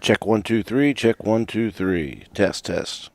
Check 1 2 3. Check 1 2 3. Test test.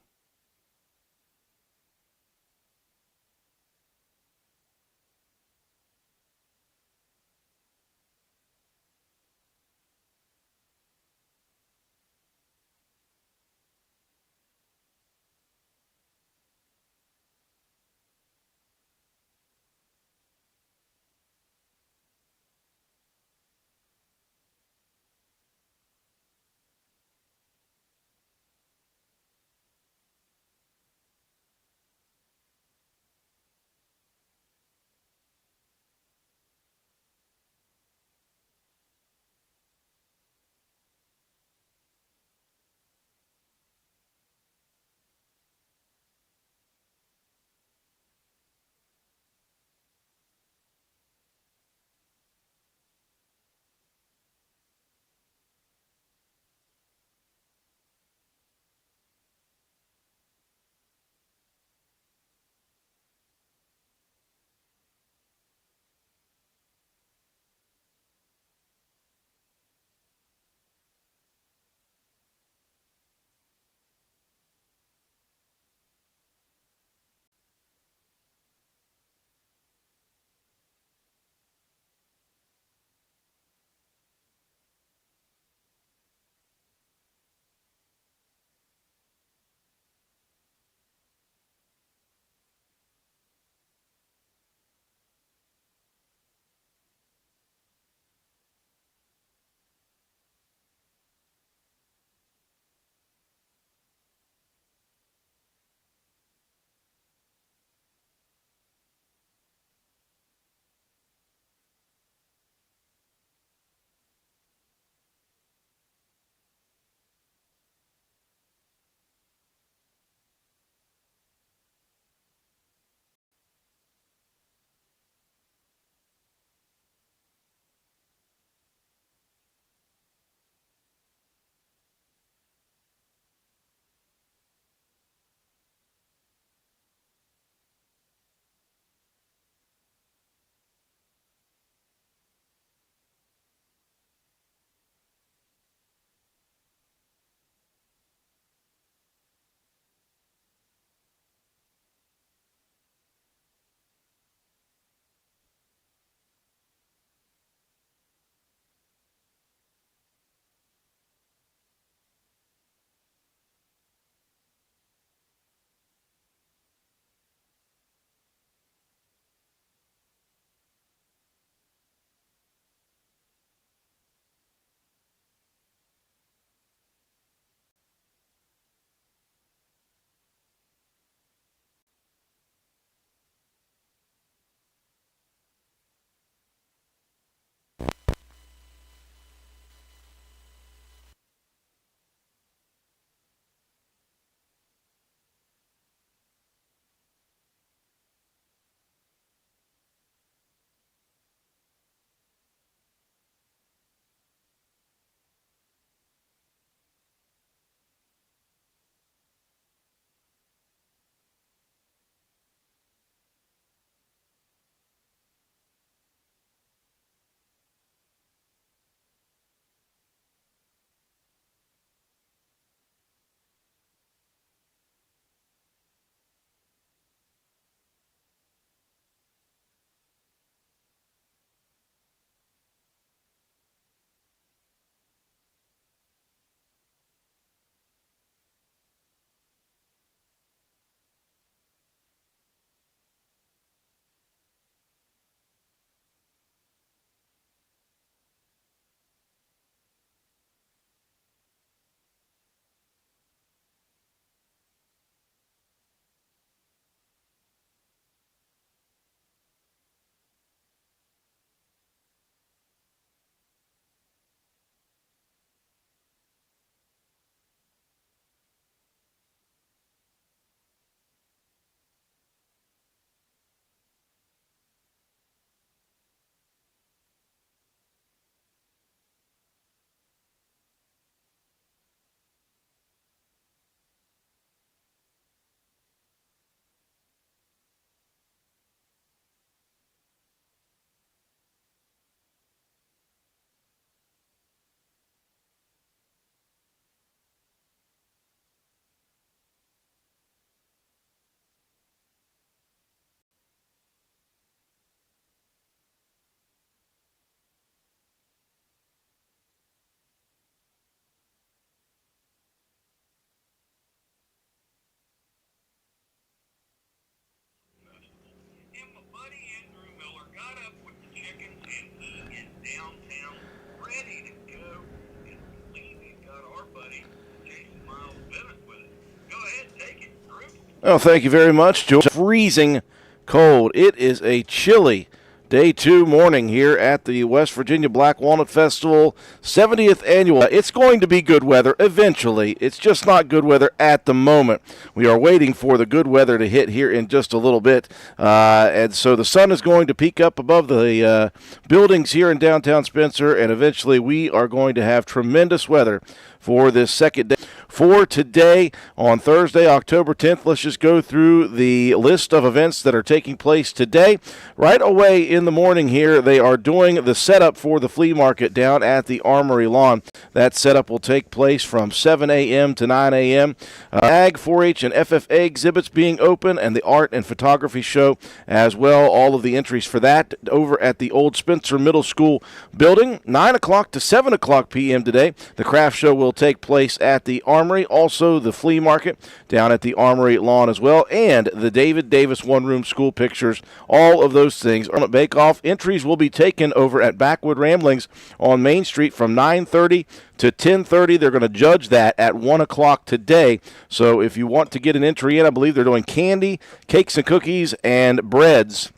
Oh, thank you very much, Joe. Freezing cold. It is a chilly Day 2 morning here at the West Virginia Black Walnut Festival 70th Annual. It's going to be good weather eventually. It's just not good weather at the moment. We are waiting for the good weather to hit here in just a little bit. And so the sun is going to peak up above the buildings here in downtown Spencer, and eventually we are going to have tremendous weather for this second day. For today, on Thursday, October 10th, let's just go through the list of events that are taking place today. Right away in the morning here, they are doing the setup for the flea market down at the Armory Lawn. That setup will take place from 7 a.m. to 9 a.m. Ag, 4-H, and FFA exhibits being open, and the art and photography show as well. All of the entries for that over at the Old Spencer Middle School building. 9 o'clock to 7 o'clock p.m. today. The craft show will take place at the Armory. Also, the flea market down at the Armory Lawn as well, and the David Davis one-room school pictures. All of those things are at Bake-Off. Entries will be taken over at Backwood Ramblings on Main Street from 9:30 to 10:30. They're going to judge that at 1 o'clock today. So if you want to get an entry in, I believe they're doing candy, cakes and cookies, and breads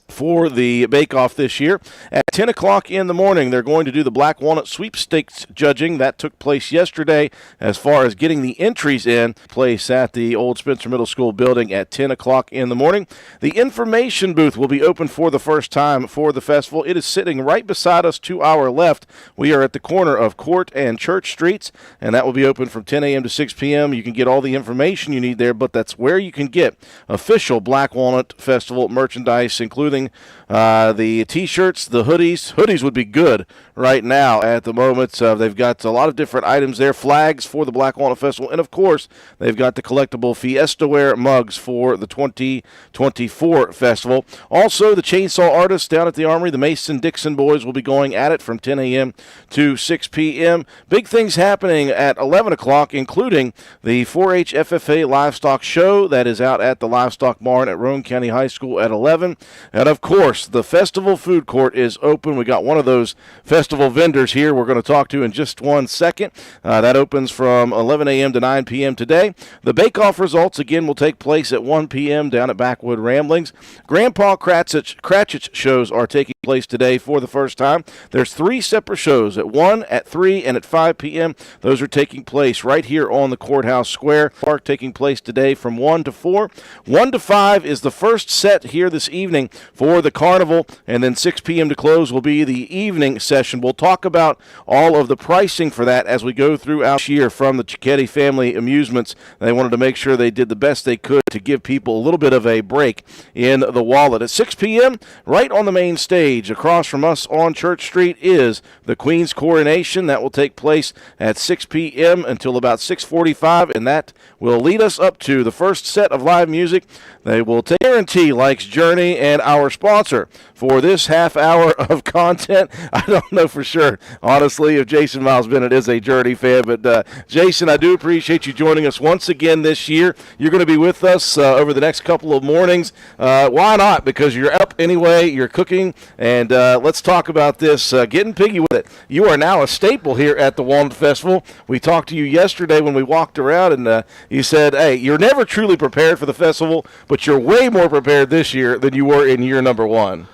for the bake-off this year. At 10 o'clock in the morning, they're going to do the Black Walnut Sweepstakes judging. That took place yesterday as far as getting the entries in place at the Old Spencer Middle School building at 10 o'clock in the morning. The information booth will be open for the first time for the festival. It is sitting right beside us to our left. We are at the corner of Court and Church Streets, and that will be open from 10 a.m. to 6 p.m. You can get all the information you need there, but that's where you can get official Black Walnut Festival merchandise, including the T-shirts, the hoodies. Hoodies would be good right now at the moment. They've got a lot of different items there, flags for the Black Walnut Festival, and, of course, they've got the collectible Fiesta Wear mugs for the 2024 festival. Also, the Chainsaw Artists down at the Armory, the Mason-Dixon boys, will be going at it from 10 a.m. to 6 p.m. Big things happening at 11 o'clock, including the 4-H FFA Livestock Show that is out at the Livestock Barn at Roane County High School at 11. And, of course, the festival food court is open. We got one of those festival vendors here we're going to talk to in just 1 second. That opens from 11 a.m. to 9 p.m. today. The bake-off results, again, will take place at 1 p.m. down at Backwood Ramblings. Grandpa Cratchit's shows are taking place today for the first time. There's 3 separate shows, at 1, at 3, and at 5 p.m. Those are taking place right here on the Courthouse Square. Park taking place today from 1 to 4. 1 to 5 is the first set here this evening for the carnival, and then 6 p.m. to close will be the evening session. We'll talk about all of the pricing for that as we go throughout this year from the Cicchetti Family Amusements. They wanted to make sure they did the best they could to give people a little bit of a break in the wallet. At 6 p.m., right on the main stage, across from us on Church Street, is the Queen's Coronation. That will take place at 6 p.m. until about 6:45, and that will lead us up to the first set of live music. They will take Guarantee Likes Journey, and our sponsor for this half hour of content. I don't know for sure, honestly, if Jason Miles Bennett is a Journey fan, but Jason, I do appreciate you joining us once again this year. You're going to be with us over the next couple of mornings. Why not? Because you're up anyway, you're cooking, and let's talk about this, getting piggy with it. You are now a staple here at the Walnut Festival. We talked to you yesterday when we walked around, and you said, hey, you're never truly prepared for the festival, but you're way more prepared this year than you were in year number 1.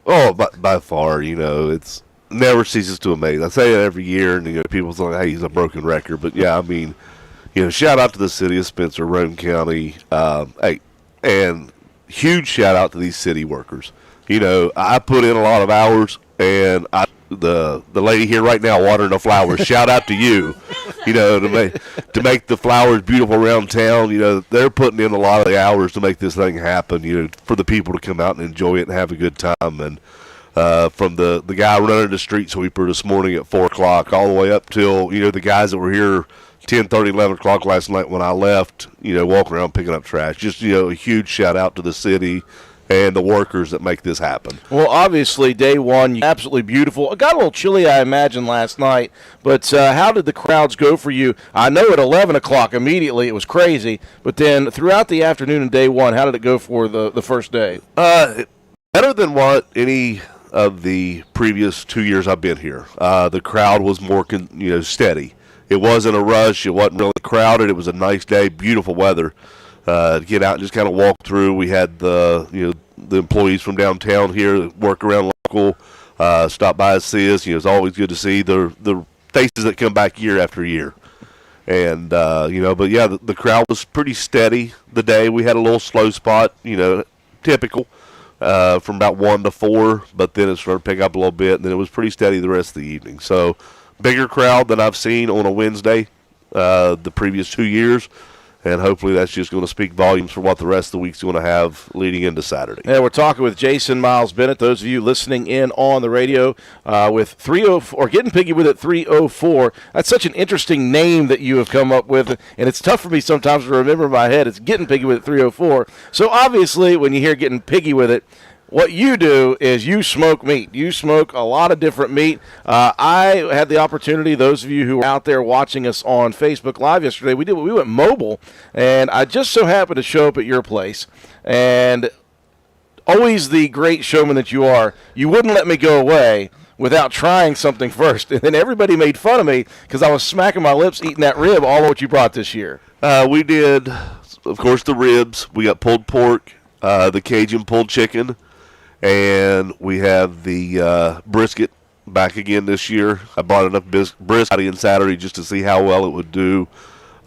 Oh, by far, it's never ceases to amaze. I say it every year, and people say, hey, he's a broken record. But, yeah, I mean, shout out to the city of Spencer, Roane County, hey, and huge shout out to these city workers. I put in a lot of hours, and the lady here right now watering the flowers, shout out to you, to make the flowers beautiful around town. They're putting in a lot of the hours to make this thing happen, for the people to come out and enjoy it and have a good time. And from the guy running the street sweeper this morning at 4 o'clock all the way up till, the guys that were here 10:30, 11 o'clock last night when I left, walking around picking up trash. Just, a huge shout out to the city and the workers that make this happen. Well, obviously, day 1, absolutely beautiful. It got a little chilly, I imagine, last night, but how did the crowds go for you? I know at 11 o'clock immediately it was crazy, but then throughout the afternoon and day 1, how did it go for the first day? Better than what any of the previous 2 years I've been here. The crowd was more steady. It wasn't a rush. It wasn't really crowded. It was a nice day, beautiful weather. get out and just kind of walk through. We had the employees from downtown here work around local, stop by and see us. It's always good to see the faces that come back year after year. And, but yeah, the crowd was pretty steady the day. We had a little slow spot, typical, from about 1 to 4, but then it started picking up a little bit, and then it was pretty steady the rest of the evening. So, bigger crowd than I've seen on a Wednesday the previous 2 years. And hopefully that's just going to speak volumes for what the rest of the week's going to have leading into Saturday. Yeah, we're talking with Jason Miles Bennett. Those of you listening in on the radio with 304 or getting piggy with it 304. That's such an interesting name that you have come up with, and it's tough for me sometimes to remember in my head. It's getting piggy with it 304. So obviously, when you hear getting piggy with it, what you do is you smoke meat. You smoke a lot of different meat. I had the opportunity, those of you who were out there watching us on Facebook Live yesterday, we went mobile, and I just so happened to show up at your place. And always the great showman that you are, you wouldn't let me go away without trying something first. And then everybody made fun of me because I was smacking my lips eating that rib, all of what you brought this year. We did, of course, the ribs. We got pulled pork, the Cajun pulled chicken. And we have the brisket back again this year. I bought enough brisket Friday and Saturday just to see how well it would do.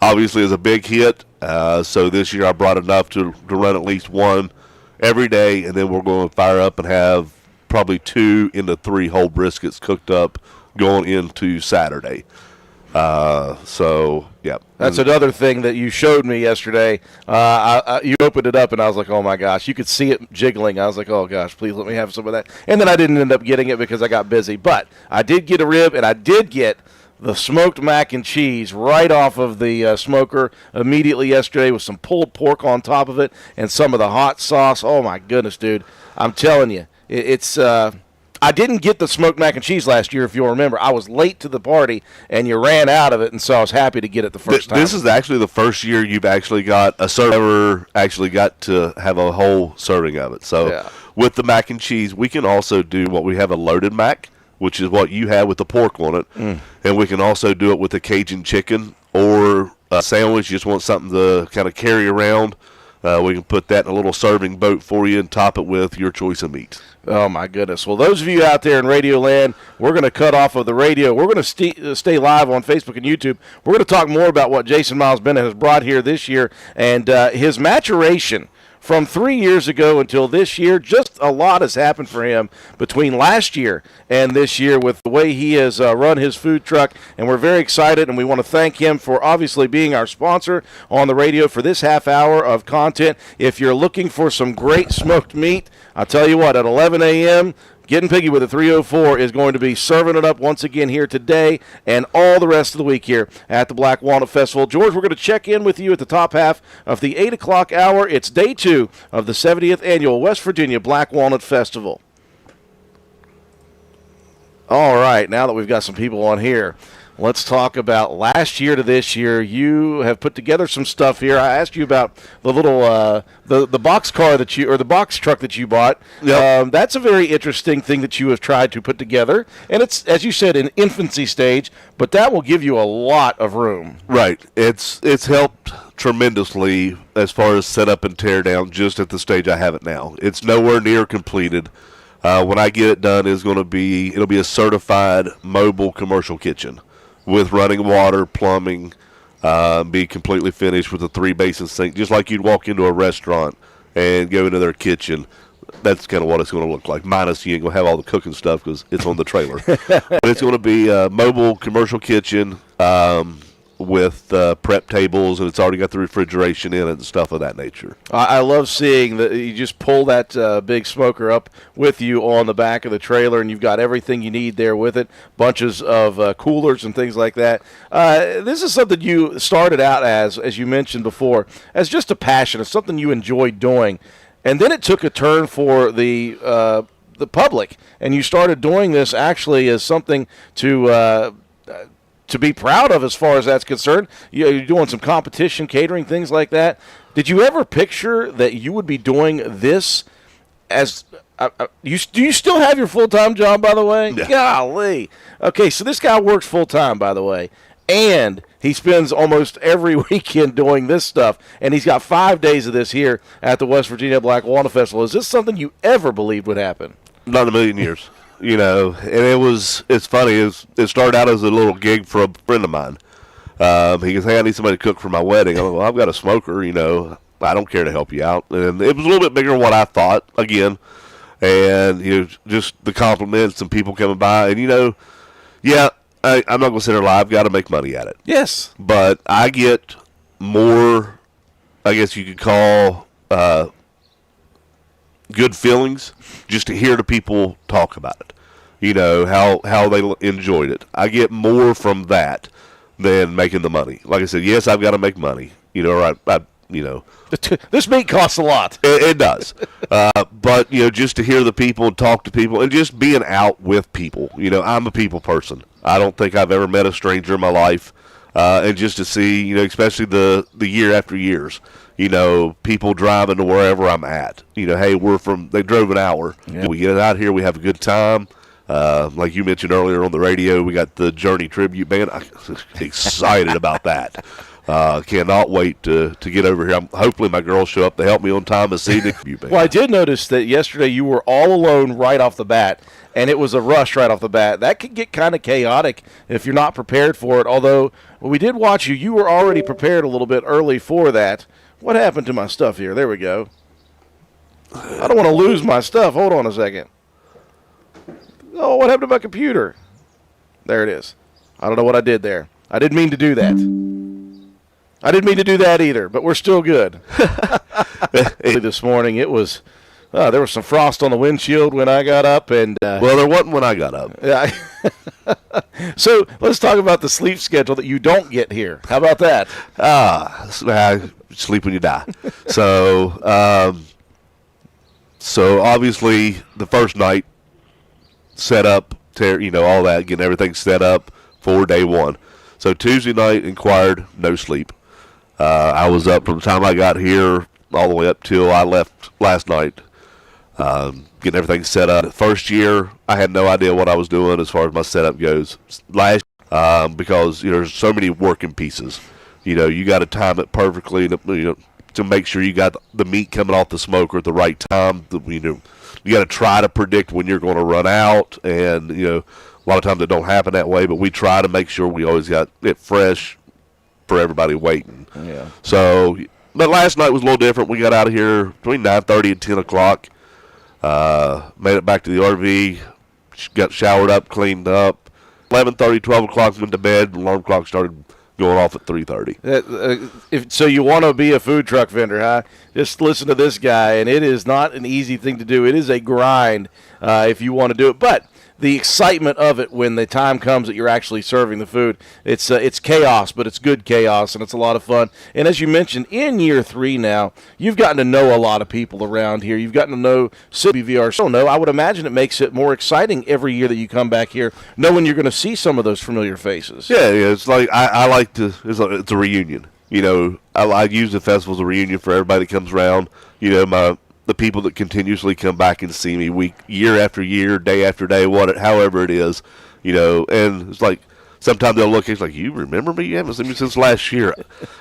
Obviously, it's a big hit. So this year I brought enough to run at least one every day. And then we're going to fire up and have probably 2 into 3 whole briskets cooked up going into Saturday. Yeah. That's another thing that you showed me yesterday. You opened it up, and I was like, oh, my gosh. You could see it jiggling. I was like, oh, gosh, please let me have some of that. And then I didn't end up getting it because I got busy. But I did get a rib, and I did get the smoked mac and cheese right off of the smoker immediately yesterday with some pulled pork on top of it and some of the hot sauce. Oh, my goodness, dude. I'm telling you, it's I didn't get the smoked mac and cheese last year, if you'll remember. I was late to the party, and you ran out of it, and so I was happy to get it the first time. This is actually the first year you've actually got a server actually got to have a whole serving of it. So yeah. With the mac and cheese, we can also do what we have a loaded mac, which is what you had with the pork on it, and we can also do it with the Cajun chicken or a sandwich. You just want something to kind of carry around. We can put that in a little serving boat for you and top it with your choice of meat. Oh, my goodness. Well, those of you out there in Radio Land, we're going to cut off of the radio. We're going to stay live on Facebook and YouTube. We're going to talk more about what Jason Miles Bennett has brought here this year and his maturation from 3 years ago until this year. Just a lot has happened for him between last year and this year with the way he has run his food truck, and we're very excited, and we want to thank him for obviously being our sponsor on the radio for this half hour of content. If you're looking for some great smoked meat, I'll tell you what, at 11 a.m., Getting Piggy with a 304 is going to be serving it up once again here today and all the rest of the week here at the Black Walnut Festival. George, we're going to check in with you at the top half of the 8 o'clock hour. It's day 2 of the 70th Annual West Virginia Black Walnut Festival. All right, now that we've got some people on here, let's talk about last year to this year. You have put together some stuff here. I asked you about the little the box car that you, or the box truck that you bought. Yep. That's a very interesting thing that you have tried to put together, and it's, as you said, in infancy stage, but that will give you a lot of room. Right. It's helped tremendously as far as set up and tear down just at the stage I have it now. It's nowhere near completed. When I get it done, it'll be a certified mobile commercial kitchen with running water, plumbing, be completely finished with a 3-basin sink, just like you'd walk into a restaurant and go into their kitchen. That's kind of what it's going to look like, minus you ain't going to have all the cooking stuff because it's on the trailer. But it's going to be a mobile commercial kitchen with prep tables, and it's already got the refrigeration in it and stuff of that nature. I love seeing that you just pull that big smoker up with you on the back of the trailer, and you've got everything you need there with it, bunches of coolers and things like that. This is something you started out as you mentioned before, as just a passion. It's something you enjoy doing. And then it took a turn for the public, and you started doing this actually as something to be proud of as far as that's concerned. You're doing some competition, catering, things like that. Did you ever picture that you would be doing this as do you still have your full-time job, by the way? Yeah. Golly. Okay, so this guy works full-time, by the way. and he spends almost every weekend doing this stuff, and he's got 5 days of this here at the West Virginia Black Walnut Festival. Is this something you ever believed would happen? Not in a million years. And it's funny. It started out as a little gig for a friend of mine. He goes, hey, I need somebody to cook for my wedding. I'm like, well, I've got a smoker, I don't care to help you out. And it was a little bit bigger than what I thought, again. And, just the compliments and people coming by. And, I'm not going to sit there and lie. I've got to make money at it. Yes. But I get more, I guess you could call, good feelings just to hear the people talk about it. How they enjoyed it. I get more from that than making the money. Like I said, yes, I've got to make money. This meat costs a lot. It does. But, just to hear the people and talk to people and just being out with people. I'm a people person. I don't think I've ever met a stranger in my life. And just to see, especially the year after years, people driving to wherever I'm at. Hey, they drove an hour. Yeah. We get out here, we have a good time. Like you mentioned earlier on the radio, we got the Journey Tribute Band. I'm excited about that. Cannot wait to get over here. Hopefully my girls show up to help me on time and see the tribute band. Well, I did notice that yesterday you were all alone right off the bat, and it was a rush right off the bat. That could get kind of chaotic if you're not prepared for it, although we did watch you. You were already prepared a little bit early for that. What happened to my stuff here? There we go. I don't want to lose my stuff. Hold on a second. Oh, what happened to my computer? There it is. I don't know what I did there. I didn't mean to do that. I didn't mean to do that either, but we're still good. This morning, it was there was some frost on the windshield when I got up, and well, there wasn't when I got up. Yeah. So let's talk about the sleep schedule that you don't get here. How about that? Sleep when you die. So obviously the first night set up, all that, getting everything set up for day one. So Tuesday night inquired, no sleep. I was up from the time I got here all the way up till I left last night, getting everything set up. First year, I had no idea what I was doing as far as my setup goes. Last, because there's so many working pieces. You got to time it perfectly to make sure you got the meat coming off the smoker at the right time. You got to try to predict when you're going to run out, and a lot of times it don't happen that way. But we try to make sure we always got it fresh for everybody waiting. Yeah. So, but last night was a little different. We got out of here between 9:30 and 10 o'clock. Made it back to the RV. Got showered up, cleaned up. 11:30, 12 o'clock, went to bed. Alarm clock started going off at 3:30. So you want to be a food truck vendor, huh? Just listen to this guy, and it is not an easy thing to do. It is a grind if you want to do it. But the excitement of it when the time comes that you're actually serving the food, it's chaos, but it's good chaos, and it's a lot of fun. And as you mentioned, in year 3 now, you've gotten to know a lot of people around here. You've gotten to know CBVR. So I would imagine it makes it more exciting every year that you come back here, knowing you're going to see some of those familiar faces. Yeah, it's like I like to. It's a reunion. I use the festival as a reunion for everybody that comes around. The people that continuously come back and see me year after year, day after day, however it is, and it's like sometimes they'll look, it's like, you remember me? You haven't seen me since last year.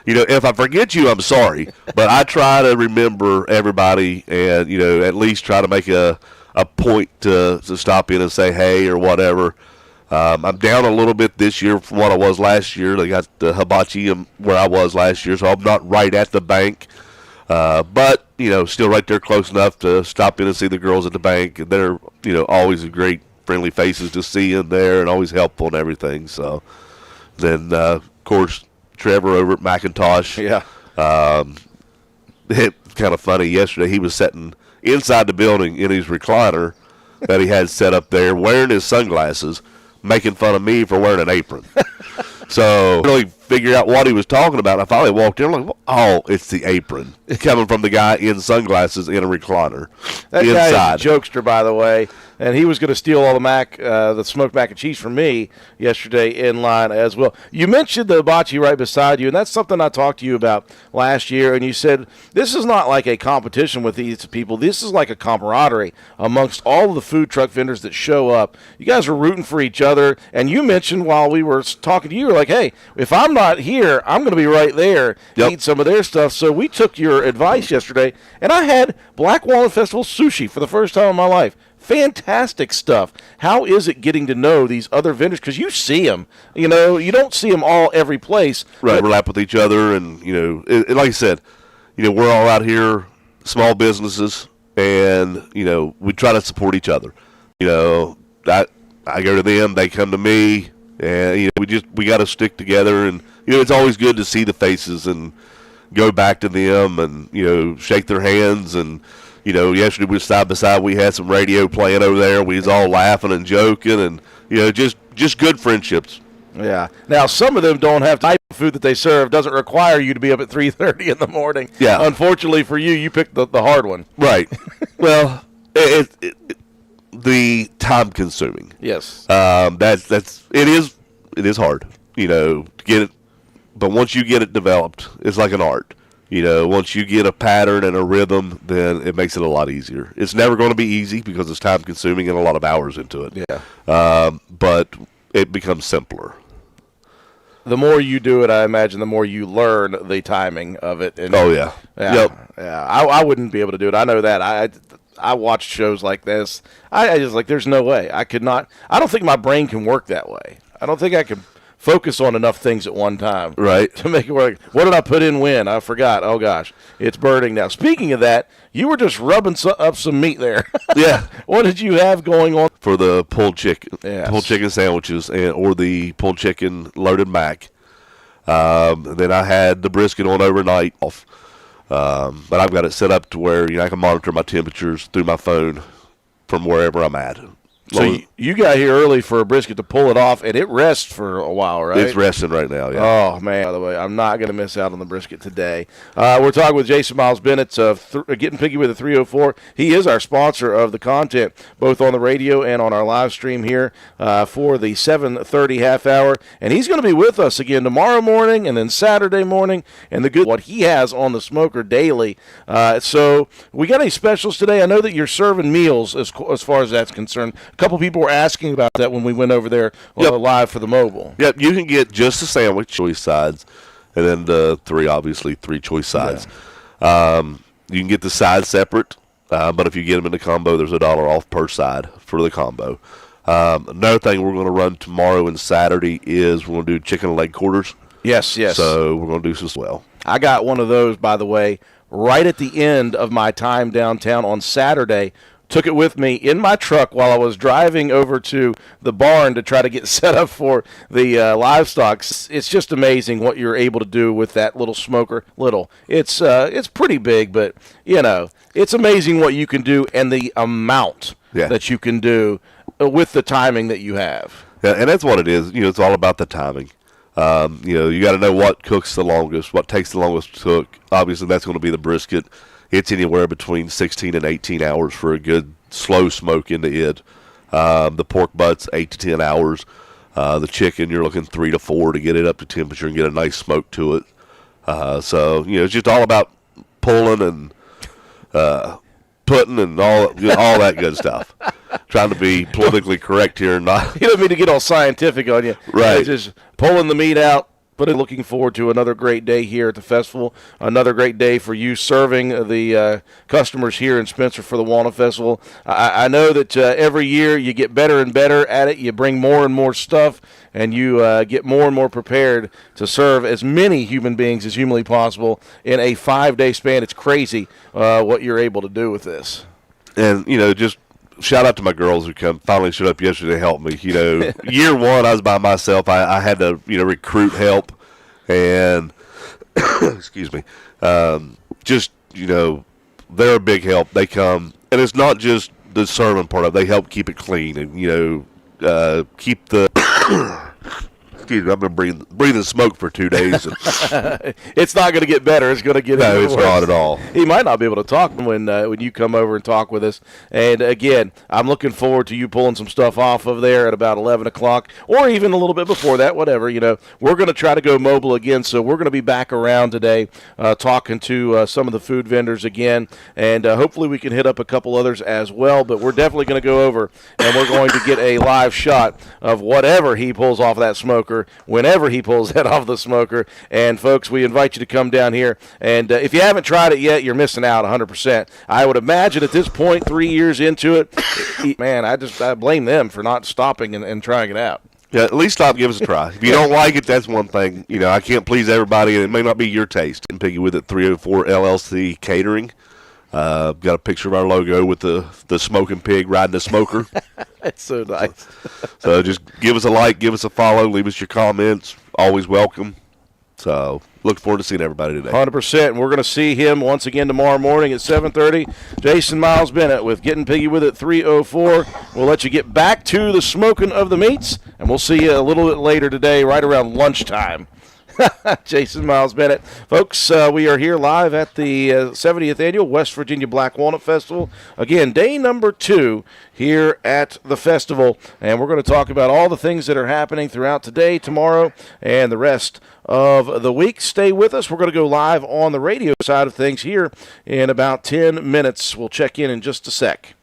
If I forget you, I'm sorry, but I try to remember everybody and, at least try to make a point to stop in and say hey or whatever. I'm down a little bit this year from what I was last year. They got the hibachi where I was last year, so I'm not right at the bank. But, still right there close enough to stop in and see the girls at the bank. And they're, always great, friendly faces to see in there and always helpful and everything. So then, of course, Trevor over at Macintosh. Yeah. It's kind of funny. Yesterday he was sitting inside the building in his recliner that he had set up there, wearing his sunglasses, making fun of me for wearing an apron. So really figure out what he was talking about. I finally walked in, like, oh, it's the apron coming from the guy in sunglasses in a recliner. That inside. guy is a jokester, by the way, and he was going to steal all the smoked mac and cheese from me yesterday in line as well. You mentioned the hibachi right beside you, and that's something I talked to you about last year, and you said this is not like a competition with these people. This is like a camaraderie amongst all of the food truck vendors that show up. You guys are rooting for each other, and you mentioned while we were talking to you, like, hey, if I'm not here, I'm going to be right there, eat some of their stuff. So we took your advice yesterday, and I had Black Walnut Festival sushi for the first time in my life. Fantastic stuff. How is it getting to know these other vendors? Because you see them. You don't see them all every place. Right, overlap with each other. And, like I said, we're all out here, small businesses, and, we try to support each other. I go to them, they come to me, and, we got to stick together. And, it's always good to see the faces and go back to them and, shake their hands. And, yesterday we were side by side. We had some radio playing over there. We was all laughing and joking, and just good friendships. Yeah. Now some of them don't have type of food that they serve. Doesn't require you to be up at 3:30 in the morning. Yeah. Unfortunately for you, you picked the hard one. Right. Well, the time consuming. Yes. It is hard. To get it, but once you get it developed, it's like an art. Once you get a pattern and a rhythm, then it makes it a lot easier. It's never going to be easy because it's time consuming and a lot of hours into it. Yeah. But it becomes simpler. The more you do it, I imagine, the more you learn the timing of it. And, oh, yeah. Yep. Yeah. I wouldn't be able to do it. I know that. I watch shows like this. I just there's no way. I could not. I don't think my brain can work that way. I don't think I can focus on enough things at one time. Right. To make it work. What did I put in when? I forgot. Oh, gosh. It's burning now. Speaking of that, you were just rubbing up some meat there. Yeah. What did you have going on? For the pulled chicken, Yes. pulled chicken sandwiches, or the pulled chicken loaded mac. Then I had the brisket on overnight off. But I've got it set up to where I can monitor my temperatures through my phone from wherever I'm at. So you got here early for a brisket to pull it off, and it rests for a while, right? It's resting right now, yeah. Oh, man, by the way, I'm not going to miss out on the brisket today. We're talking with Jason Miles Bennett of Getting Piggy with a 304. He is our sponsor of the content, both on the radio and on our live stream here for the 7:30 half hour. And he's going to be with us again tomorrow morning and then Saturday morning, and what he has on the smoker daily. So we got any specials today? I know that you're serving meals as far as that's concerned. A couple people were asking about that when we went over there live for the mobile. Yep, you can get just a sandwich, choice sides, and then the three choice sides. Yeah. You can get the sides separate, but if you get them in the combo, there's $1 off per side for the combo. Another thing we're going to run tomorrow and Saturday is we're going to do chicken leg quarters. Yes. So we're going to do some as well. I got one of those, by the way, right at the end of my time downtown on Saturday. Took it with me in my truck while I was driving over to the barn to try to get set up for the livestock. It's just amazing what you're able to do with that little smoker. It's pretty big, but it's amazing what you can do and the amount that you can do with the timing that you have. Yeah, and that's what it is. It's all about the timing. You got to know what cooks the longest, what takes the longest to cook. Obviously, that's going to be the brisket. It's anywhere between 16 and 18 hours for a good slow smoke into it. The pork butt's 8 to 10 hours. The chicken, you're looking 3 to 4 to get it up to temperature and get a nice smoke to it. So it's just all about pulling and putting and all that good stuff. Trying to be politically correct here. You don't mean to get all scientific on you. Right. Just pulling the meat out. But looking forward to another great day here at the festival, another great day for you serving the customers here in Spencer for the Walnut Festival. I know that every year you get better and better at it. You bring more and more stuff, and you get more and more prepared to serve as many human beings as humanly possible in a 5-day span. It's crazy what you're able to do with this. And, just shout out to my girls who finally showed up yesterday to help me. Year one, I was by myself. I had to, recruit help. And, excuse me, they're a big help. They come. And it's not just the serving part of it. They help keep it clean and, keep the... Excuse me, I've been breathing smoke for 2 days. It's not going to get better. It's going to get no, it's worse. not at all. He might not be able to talk when you come over and talk with us. And, again, I'm looking forward to you pulling some stuff off of there at about 11 o'clock or even a little bit before that, whatever. We're going to try to go mobile again, so we're going to be back around today talking to some of the food vendors again. And hopefully we can hit up a couple others as well. But we're definitely going to go over, and we're going to get a live shot of whatever he pulls off that smoker flavor whenever he pulls that off the smoker. And, folks, we invite you to come down here. And if you haven't tried it yet, you're missing out 100%. I would imagine at this point, 3 years into it, man, I blame them for not stopping and trying it out. Yeah, at least stop, give us a try. If you don't like it, that's one thing. You know, I can't please everybody, and it may not be your taste. And Piggy with it, 304 LLC Catering. Got a picture of our logo with the smoking pig riding a smoker. It's so nice. So just give us a like, give us a follow, leave us your comments. Always welcome. So look forward to seeing everybody today. 100%. And we're going to see him once again tomorrow morning at 7:30. Jason Miles Bennett with Getting Piggy with It 304. We'll let you get back to the smoking of the meats, and we'll see you a little bit later today, right around lunchtime. Jason Miles Bennett. Folks, we are here live at the 70th Annual West Virginia Black Walnut Festival. Again, day number 2 here at the festival. And we're going to talk about all the things that are happening throughout today, tomorrow, and the rest of the week. Stay with us. We're going to go live on the radio side of things here in about 10 minutes. We'll check in just a sec.